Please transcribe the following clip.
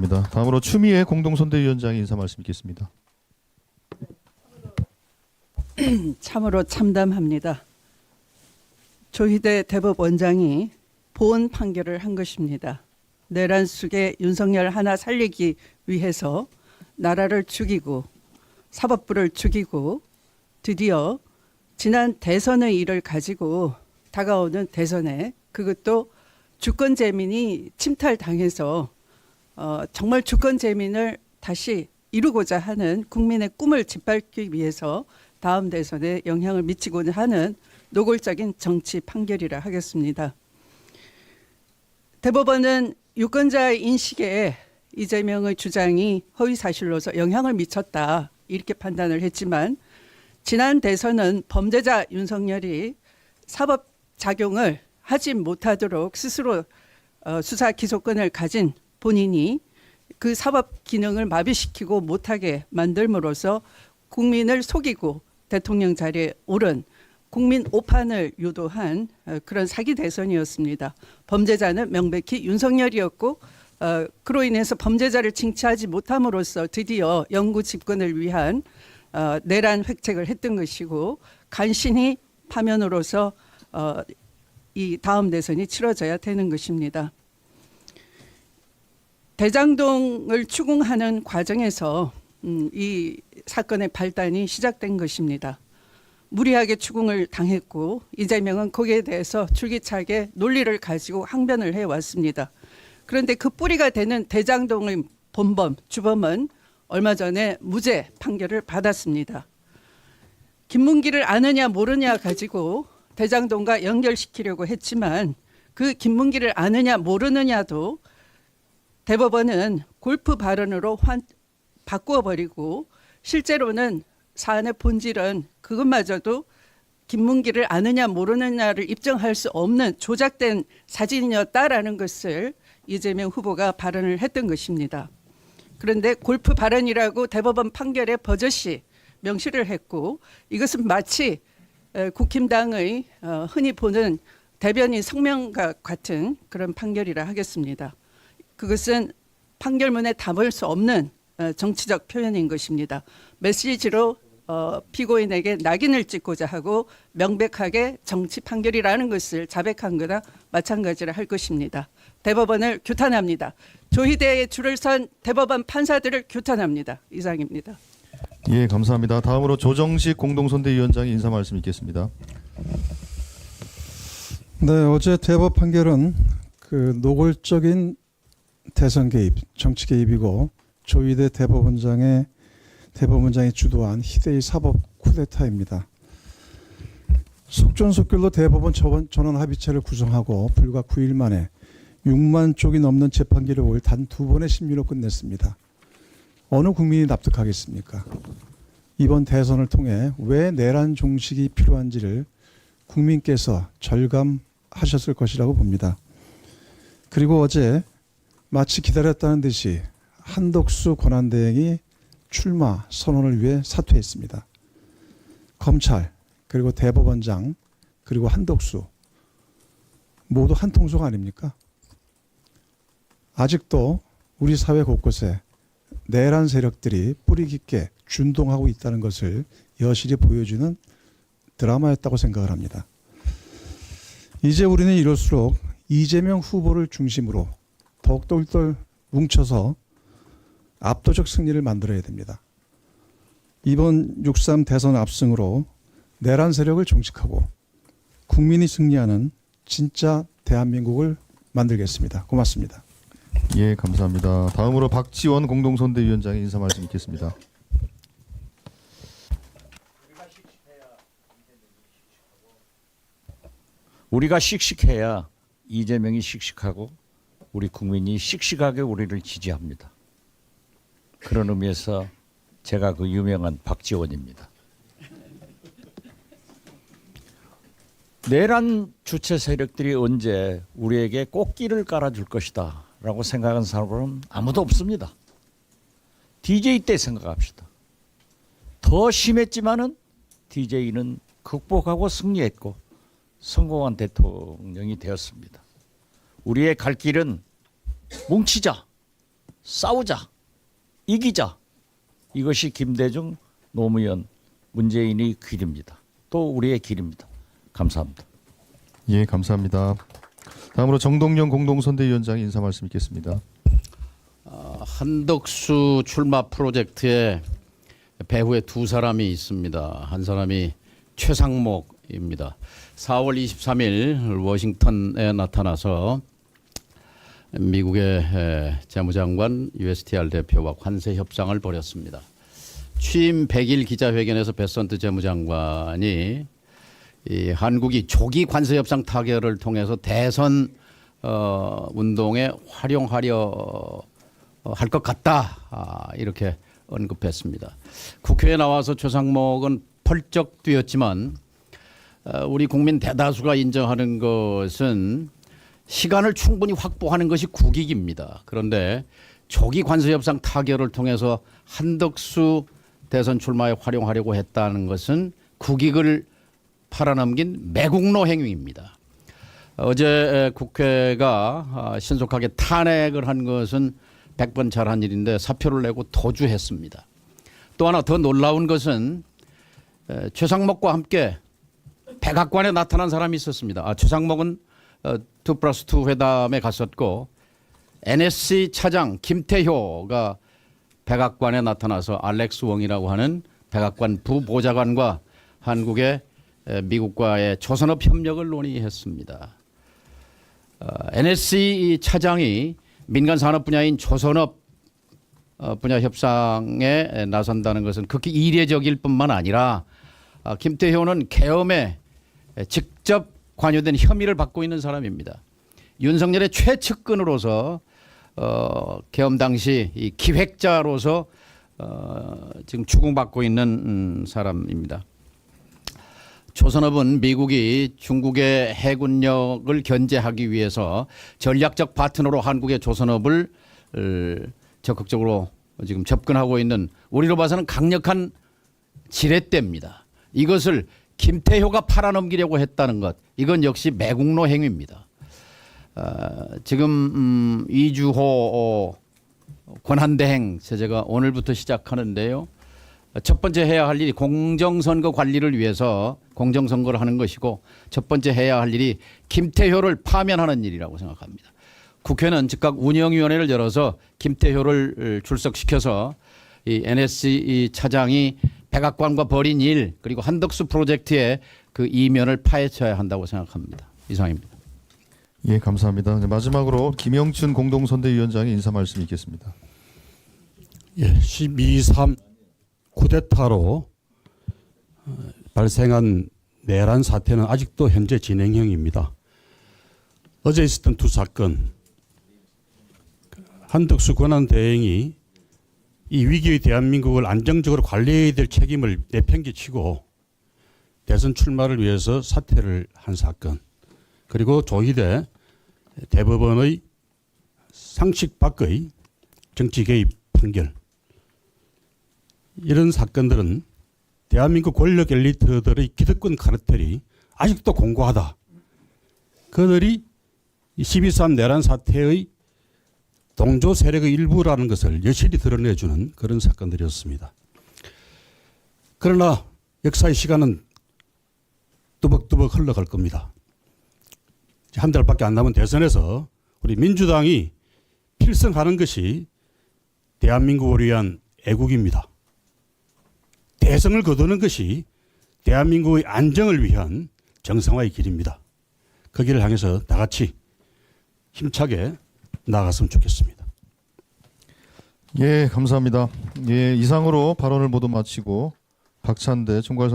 감사합니다. 다음으로 추미애 공동선대위원장의 인사 말씀 있겠습니다. 참으로 참담합니다. 조희대 대법원장이 보은 판결을 한 것입니다. 내란 속에 윤석열 하나 살리기 위해서 나라를 죽이고 사법부를 죽이고 드디어 지난 대선의 일을 가지고 다가오는 대선에 그것도 주권재민이 침탈당해서 정말 주권재민을 다시 이루고자 하는 국민의 꿈을 짓밟기 위해서 다음 대선에 영향을 미치고자 하는 노골적인 정치 판결이라 하겠습니다. 대법원은 유권자의 인식에 이재명의 주장이 허위사실로서 영향을 미쳤다 이렇게 판단을 했지만 지난 대선은 범죄자 윤석열이 사법작용을 하지 못하도록 스스로 수사 기소권을 가진 본인이 그 사법 기능을 마비시키고 못하게 만들므로써 국민을 속이고 대통령 자리에 오른 국민 오판을 유도한 그런 사기 대선이었습니다. 범죄자는 명백히 윤석열이었고 그로 인해서 범죄자를 징치하지 못함으로써 드디어 영구 집권을 위한 내란 획책을 했던 것이고 간신히 파면으로서 이 다음 대선이 치러져야 되는 것입니다. 대장동을 추궁하는 과정에서 이 사건의 발단이 시작된 것입니다. 무리하게 추궁을 당했고 이재명은 거기에 대해서 줄기차게 논리를 가지고 항변을 해왔습니다. 그런데 그 뿌리가 되는 대장동의 본범, 주범은 얼마 전에 무죄 판결을 받았습니다. 김문기를 아느냐 모르냐 가지고 대장동과 연결시키려고 했지만 그 김문기를 아느냐 모르느냐도 대법원은 골프 발언으로 바꾸어 버리고 실제로는 사안의 본질은 그것마저도 김문기를 아느냐 모르느냐를 입증할 수 없는 조작된 사진이었다라는 것을 이재명 후보가 발언을 했던 것입니다. 그런데 골프 발언이라고 대법원 판결에 버젓이 명시를 했고 이것은 마치 국힘당의 흔히 보는 대변인 성명과 같은 그런 판결이라 하겠습니다. 그것은 판결문에 담을 수 없는 정치적 표현인 것입니다. 메시지로 피고인에게 낙인을 찍고자 하고 명백하게 정치 판결이라는 것을 자백한 거나 마찬가지라 할 것입니다. 대법원을 규탄합니다. 조희대의 줄을 선 대법원 판사들을 규탄합니다. 이상입니다. 예, 감사합니다. 다음으로 조정식 공동선대위원장의 인사 말씀 있겠습니다. 네, 어제 대법 판결은 그 노골적인 대선 개입, 정치 개입이고 조희대 대법원장이 주도한 희대의 사법 쿠데타입니다. 속전속결로 대법원 전원 합의체를 구성하고 불과 9일 만에 6만 쪽이 넘는 재판 기록을 단 2번의 심리로 끝냈습니다. 어느 국민이 납득하겠습니까? 이번 대선을 통해 왜 내란 종식이 필요한지를 국민께서 절감하셨을 것이라고 봅니다. 그리고 어제 마치 기다렸다는 듯이 한덕수 권한대행이 출마 선언을 위해 사퇴했습니다. 검찰 그리고 대법원장 그리고 한덕수 모두 한 통속 아닙니까? 아직도 우리 사회 곳곳에 내란 세력들이 뿌리 깊게 준동하고 있다는 것을 여실히 보여주는 드라마였다고 생각을 합니다. 이제 우리는 이럴수록 이재명 후보를 중심으로 더욱 똘똘 뭉쳐서 압도적 승리를 만들어야 됩니다. 이번 6.3 대선 압승으로 내란 세력을 종식하고 국민이 승리하는 진짜 대한민국을 만들겠습니다. 고맙습니다. 예, 감사합니다. 다음으로 박지원 공동선대위원장의 인사 말씀 있겠습니다. 우리가 씩씩해야 이재명이 씩씩하고 우리 국민이 씩씩하게 우리를 지지합니다. 그런 의미에서 제가 그 유명한 박지원입니다. 내란 주체 세력들이 언제 우리에게 꽃길을 깔아줄 것이다 라고 생각하는 사람은 아무도 없습니다. DJ 때 생각합시다. 더 심했지만은 DJ는 극복하고 승리했고 성공한 대통령이 되었습니다. 우리의 갈 길은 뭉치자, 싸우자, 이기자. 이것이 김대중, 노무현, 문재인의 길입니다. 또 우리의 길입니다. 감사합니다. 예, 감사합니다. 다음으로 정동영 공동선대위원장의 인사 말씀 있겠습니다. 한덕수 출마 프로젝트에 배후에 두 사람이 있습니다. 한 사람이 최상목입니다. 4월 23일 워싱턴에 나타나서 미국의 재무장관 USTR 대표와 관세 협상을 벌였습니다. 취임 100일 기자회견에서 베선트 재무장관이 이 한국이 조기 관세 협상 타결을 통해서 대선 운동에 활용하려 할 것 같다, 이렇게 언급했습니다. 국회에 나와서 최상목은 펄쩍 뛰었지만 우리 국민 대다수가 인정하는 것은 시간을 충분히 확보하는 것이 국익입니다. 그런데 조기 관세 협상 타결을 통해서 한덕수 대선 출마에 활용하려고 했다는 것은 국익을 팔아넘긴 매국노 행위입니다. 어제 국회가 신속하게 탄핵을 한 것은 100번 잘한 일인데 사표를 내고 도주했습니다. 또 하나 더 놀라운 것은 최상목과 함께 백악관에 나타난 사람이 있었습니다. 최상목은 2+2 회담에 갔었고 NSC 차장 김태효가 백악관에 나타나서 알렉스 웡이라고 하는 백악관 부보좌관과 한국의 미국과의 조선업 협력을 논의했습니다. NSC 차장이 민간 산업 분야인 조선업 분야 협상에 나선다는 것은 극히 이례적일 뿐만 아니라 김태효는 계엄에 직접 관여된 혐의를 받고 있는 사람입니다. 윤석열의 최측근으로서 계엄 당시 이 기획자로서 지금 추궁받고 있는 사람입니다. 조선업은 미국이 중국의 해군력을 견제하기 위해서 전략적 파트너로 한국의 조선업을 적극적으로 지금 접근하고 있는, 우리로 봐서는 강력한 지렛대입니다. 이것을 김태효가 팔아넘기려고 했다는 것, 이건 역시 매국노 행위입니다. 지금 이주호 권한대행 제재가 오늘부터 시작하는데요. 첫 번째 해야 할 일이 공정선거 관리를 위해서 공정선거를 하는 것이고, 첫 번째 해야 할 일이 김태효를 파면하는 일이라고 생각합니다. 국회는 즉각 운영위원회를 열어서 김태효를 출석시켜서 이 NSC 차장이 백악관과 벌인 일, 그리고 한덕수 프로젝트의 그 이면을 파헤쳐야 한다고 생각합니다. 이상입니다. 예, 감사합니다. 마지막으로 김영춘 공동선대위원장의 인사 말씀 있겠습니다. 예, 12.3 쿠데타로 발생한 내란 사태는 아직도 현재 진행형입니다. 어제 있었던 두 사건, 한덕수 권한대행이 이 위기의 대한민국을 안정적으로 관리해야 될 책임을 내팽개치고 대선 출마를 위해서 사퇴를 한 사건, 그리고 조희대 대법원의 상식 밖의 정치 개입 판결, 이런 사건들은 대한민국 권력 엘리트들의 기득권 카르텔이 아직도 공고하다. 그들이 12.3 내란 사태의 동조 세력의 일부라는 것을 여실히 드러내주는 그런 사건들이었습니다. 그러나 역사의 시간은 뚜벅뚜벅 흘러갈 겁니다. 한 달밖에 안 남은 대선에서 우리 민주당이 필승하는 것이 대한민국을 위한 애국입니다. 대성을 거두는 것이 대한민국의 안정을 위한 정상화의 길입니다. 그 길을 향해서 다 같이 힘차게 나아갔으면 좋겠습니다. 예, 감사합니다. 예, 이상으로 발언을 모두 마치고 박찬대 총괄선